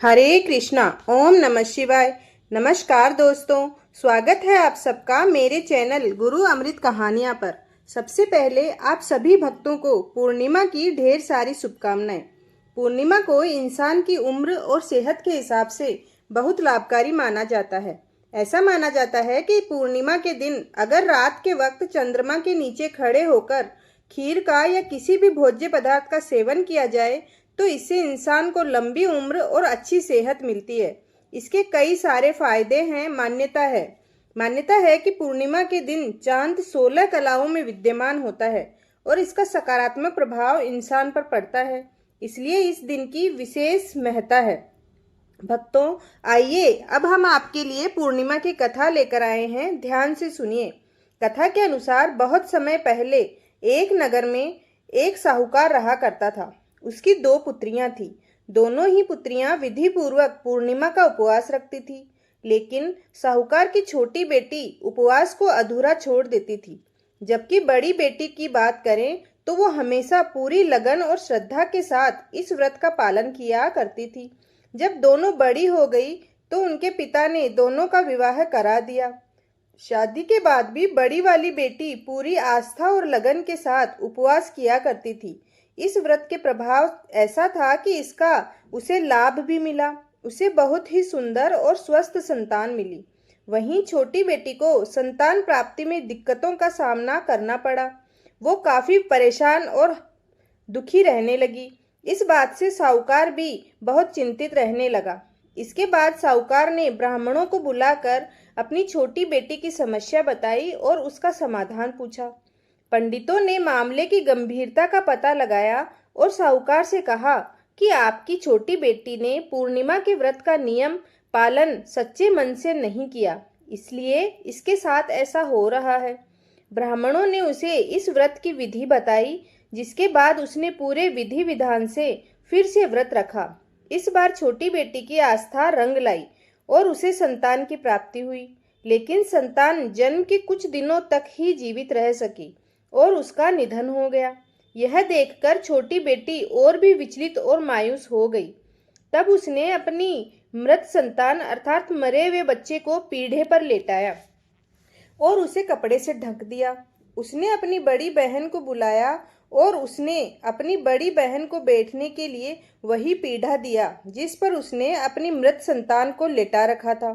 हरे कृष्णा। ओम नमः शिवाय। नमस्कार दोस्तों, स्वागत है आप सबका मेरे चैनल गुरु अमृत कहानियाँ पर। सबसे पहले आप सभी भक्तों को पूर्णिमा की ढेर सारी शुभकामनाएं। पूर्णिमा को इंसान की उम्र और सेहत के हिसाब से बहुत लाभकारी माना जाता है। ऐसा माना जाता है कि पूर्णिमा के दिन अगर रात के वक्त चंद्रमा के नीचे खड़े होकर खीर का या किसी भी भोज्य पदार्थ का सेवन किया जाए तो इससे इंसान को लंबी उम्र और अच्छी सेहत मिलती है। इसके कई सारे फायदे हैं। मान्यता है कि पूर्णिमा के दिन चांद 16 कलाओं में विद्यमान होता है और इसका सकारात्मक प्रभाव इंसान पर पड़ता है, इसलिए इस दिन की विशेष महत्ता है। भक्तों, आइए अब हम आपके लिए पूर्णिमा की कथा लेकर आए हैं। ध्यान से सुनिए। कथा के अनुसार बहुत समय पहले एक नगर में एक साहूकार रहा करता था। उसकी 2 पुत्रियां थीं। दोनों ही पुत्रियां विधि पूर्वक पूर्णिमा का उपवास रखती थी, लेकिन साहूकार की छोटी बेटी उपवास को अधूरा छोड़ देती थी। जबकि बड़ी बेटी की बात करें तो वो हमेशा पूरी लगन और श्रद्धा के साथ इस व्रत का पालन किया करती थी। जब दोनों बड़ी हो गई तो उनके पिता ने दोनों का विवाह करा दिया। शादी के बाद भी बड़ी वाली बेटी पूरी आस्था और लगन के साथ उपवास किया करती थी। इस व्रत के प्रभाव ऐसा था कि इसका उसे लाभ भी मिला। उसे बहुत ही सुंदर और स्वस्थ संतान मिली। वहीं छोटी बेटी को संतान प्राप्ति में दिक्कतों का सामना करना पड़ा। वो काफी परेशान और दुखी रहने लगी। इस बात से साहूकार भी बहुत चिंतित रहने लगा। इसके बाद साहूकार ने ब्राह्मणों को बुलाकर अपनी छोटी बेटी की समस्या बताई और उसका समाधान पूछा। पंडितों ने मामले की गंभीरता का पता लगाया और साहूकार से कहा कि आपकी छोटी बेटी ने पूर्णिमा के व्रत का नियम पालन सच्चे मन से नहीं किया, इसलिए इसके साथ ऐसा हो रहा है। ब्राह्मणों ने उसे इस व्रत की विधि बताई, जिसके बाद उसने पूरे विधि विधान से फिर से व्रत रखा। इस बार छोटी बेटी की आस्था रंग लाई और उसे संतान की प्राप्ति हुई, लेकिन संतान जन्म के कुछ दिनों तक ही जीवित रह सकी और उसका निधन हो गया। यह देखकर छोटी बेटी और भी विचलित और मायूस हो गई। तब उसने अपनी मृत संतान अर्थात मरे हुए बच्चे को पीढ़े पर लेटाया और उसे कपड़े से ढक दिया। उसने अपनी बड़ी बहन को बुलाया और उसने अपनी बड़ी बहन को बैठने के लिए वही पीढ़ा दिया जिस पर उसने अपनी मृत संतान को लेटा रखा था।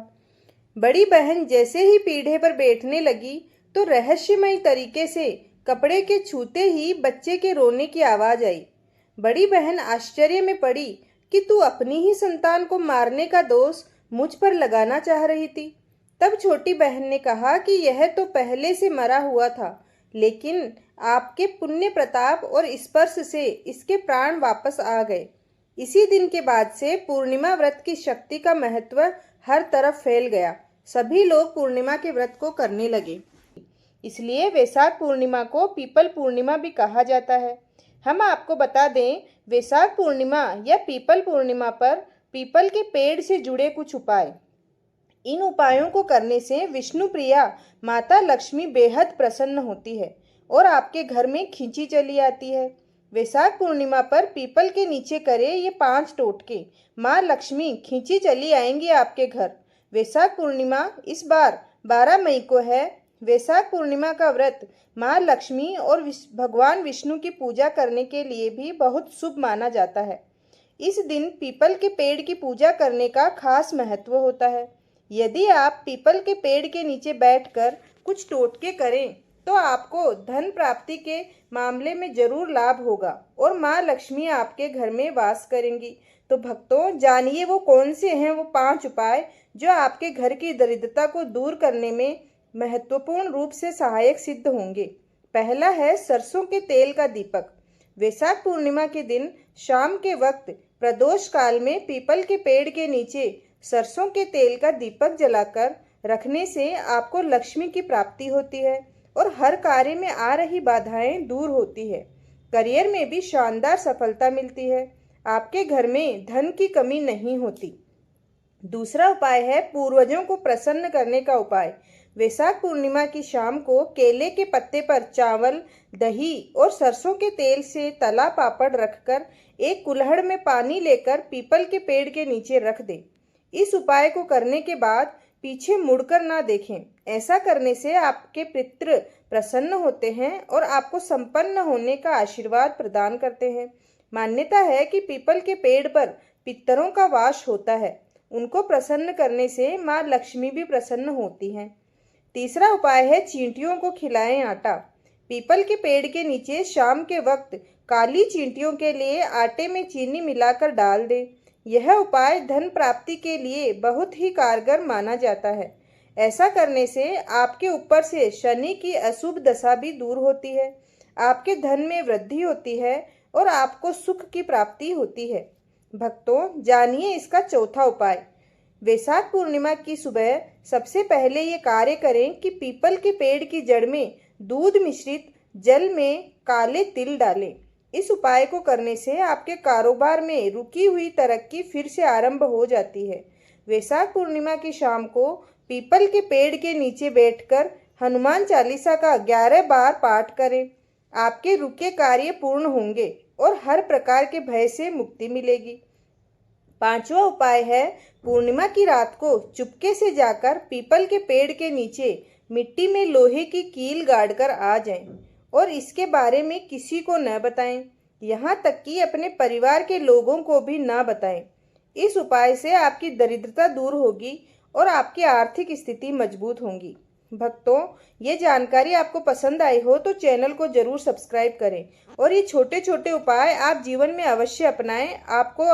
बड़ी बहन जैसे ही पीढ़े पर बैठने लगी तो रहस्यमय तरीके से कपड़े के छूते ही बच्चे के रोने की आवाज आई। बड़ी बहन आश्चर्य में पड़ी कि तू अपनी ही संतान को मारने का दोष मुझ पर लगाना चाह रही थी। तब छोटी बहन ने कहा कि यह तो पहले से मरा हुआ था, लेकिन आपके पुण्य प्रताप और स्पर्श से इसके प्राण वापस आ गए। इसी दिन के बाद से पूर्णिमा व्रत की शक्ति का महत्व हर तरफ फैल गया। सभी लोग पूर्णिमा के व्रत को करने लगे। इसलिए वैशाख पूर्णिमा को पीपल पूर्णिमा भी कहा जाता है। हम आपको बता दें, वैशाख पूर्णिमा या पीपल पूर्णिमा पर पीपल के पेड़ से जुड़े कुछ उपाय। इन उपायों को करने से विष्णु प्रिया माता लक्ष्मी बेहद प्रसन्न होती है और आपके घर में खींची चली आती है। वैशाख पूर्णिमा पर पीपल के नीचे करे ये 5 टोटके, माँ लक्ष्मी खींची चली आएंगी आपके घर। वैशाख पूर्णिमा इस बार 12 मई को है। वैशाख पूर्णिमा का व्रत माँ लक्ष्मी और भगवान विष्णु की पूजा करने के लिए भी बहुत शुभ माना जाता है। इस दिन पीपल के पेड़ की पूजा करने का खास महत्व होता है। यदि आप पीपल के पेड़ के नीचे बैठकर कुछ टोटके करें तो आपको धन प्राप्ति के मामले में जरूर लाभ होगा और माँ लक्ष्मी आपके घर में वास करेंगी। तो भक्तों, जानिए वो कौन से हैं वो 5 उपाय जो आपके घर की दरिद्रता को दूर करने में महत्वपूर्ण रूप से सहायक सिद्ध होंगे। पहला है सरसों के तेल का दीपक। वैशाख पूर्णिमा के दिन शाम के वक्त प्रदोष काल में पीपल के पेड़ के नीचे सरसों के तेल का दीपक जलाकर रखने से आपको लक्ष्मी की प्राप्ति होती है और हर कार्य में आ रही बाधाएं दूर होती है। करियर में भी शानदार सफलता मिलती है। आपके घर में धन की कमी नहीं होती। दूसरा उपाय है पूर्वजों को प्रसन्न करने का उपाय। वैशाख पूर्णिमा की शाम को केले के पत्ते पर चावल, दही और सरसों के तेल से तला पापड़ रखकर एक कुल्हड़ में पानी लेकर पीपल के पेड़ के नीचे रख दें। इस उपाय को करने के बाद पीछे मुड़कर ना देखें। ऐसा करने से आपके पितृ प्रसन्न होते हैं और आपको संपन्न होने का आशीर्वाद प्रदान करते हैं। मान्यता है कि पीपल के पेड़ पर पितरों का वास होता है। उनको प्रसन्न करने से माँ लक्ष्मी भी प्रसन्न होती हैं। तीसरा उपाय है चींटियों को खिलाएं आटा। पीपल के पेड़ के नीचे शाम के वक्त काली चींटियों के लिए आटे में चीनी मिलाकर डाल दें। यह उपाय धन प्राप्ति के लिए बहुत ही कारगर माना जाता है। ऐसा करने से आपके ऊपर से शनि की अशुभ दशा भी दूर होती है, आपके धन में वृद्धि होती है और आपको सुख की प्राप्ति होती है। भक्तों, जानिए इसका चौथा उपाय। वैशाख पूर्णिमा की सुबह सबसे पहले ये कार्य करें कि पीपल के पेड़ की जड़ में दूध मिश्रित जल में काले तिल डालें। इस उपाय को करने से आपके कारोबार में रुकी हुई तरक्की फिर से आरंभ हो जाती है। वैशाख पूर्णिमा की शाम को पीपल के पेड़ के नीचे बैठकर हनुमान चालीसा का 11 बार पाठ करें। आपके रुके कार्य पूर्ण होंगे और हर प्रकार के भय से मुक्ति मिलेगी। पांचवा उपाय है पूर्णिमा की रात को चुपके से जाकर पीपल के पेड़ के नीचे मिट्टी में लोहे की कील गाड़कर आ जाएं और इसके बारे में किसी को न बताएं, यहाँ तक कि अपने परिवार के लोगों को भी न बताएं। इस उपाय से आपकी दरिद्रता दूर होगी और आपकी आर्थिक स्थिति मजबूत होगी। भक्तों, ये जानकारी आपको पसंद आई हो तो चैनल को जरूर सब्सक्राइब करें और ये छोटे छोटे उपाय आप जीवन में अवश्य अपनाएं। आपको